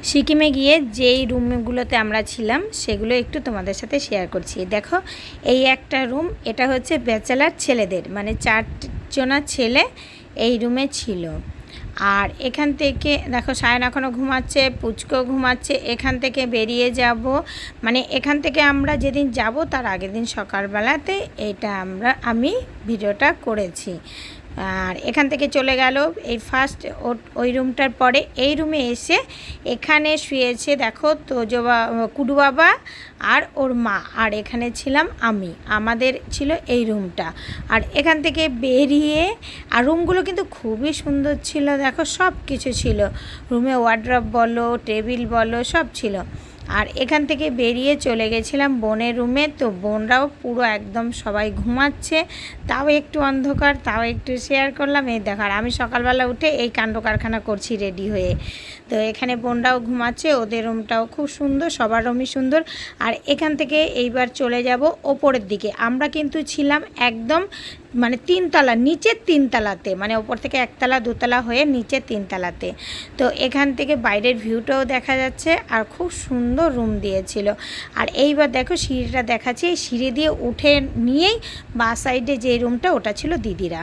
সিকিমে গিয়ে যেই রুমগুলোতে আমরা ছিলাম সেগুলো একটু তোমাদের সাথে শেয়ার করছি। দেখো, এই একটা রুম, এটা হচ্ছে ব্যাচেলার ছেলেদের, মানে 4 জনা ছেলে এই রুমে ছিল। আর এখান থেকে দেখো সায়ন এখনও ঘুমাচ্ছে, পুচকো ঘুমাচ্ছে। এখান থেকে বেরিয়ে যাব, মানে এখান থেকে আমরা যেদিন যাব তার আগের দিন সকালবেলাতে এটা আমি ভিডিওটা করেছি। আর এখান থেকে চলে গেল এই ফার্স্ট ওই রুমটার পরে এই রুমে এসে এখানে শুয়েছে দেখো কুডু বাবা আর ওর মা, আর এখানে ছিলাম আমি, আমাদের ছিল এই রুমটা। আর এখান থেকে বেরিয়ে, আর রুমগুলো কিন্তু খুবই সুন্দর ছিল, দেখো সব কিছু ছিল রুমে, ওয়ার্ড্রপ বলো, টেবিল বলো, সব ছিল। আর এখান থেকে বেরিয়ে চলে গেছিলাম বোনের রুমে। তো বোনরাও পুরো একদম সবাই ঘুমাচ্ছে, তাও একটু অন্ধকার, তাও একটু শেয়ার করলাম। এই দেখো, আর আমি সকালবেলা উঠে এই কাণ্ড কারখানা করছি রেডি হয়ে। তো এখানে বোনরাও ঘুমাচ্ছে, ওদের রুমটাও খুব সুন্দর, সবার রুমই সুন্দর। আর এখান থেকে এইবার চলে যাব ওপরের দিকে। আমরা কিন্তু ছিলাম একদম মানে 3 তলা, নিচের 3 তলাতে, মানে ওপর থেকে 1 তলা 2 তলা হয়ে নিচে 3 তলাতে। তো এখান থেকে বাইরের ভিউটাও দেখা যাচ্ছে, আর খুব সুন্দর রুম দিয়েছিল। আর এইবার দেখো সিঁড়িটা দেখাচ্ছি, এই সিঁড়ি দিয়ে উঠে নিয়েই বাঁ সাইডে যে রুমটা, ওটা ছিল দিদিরা।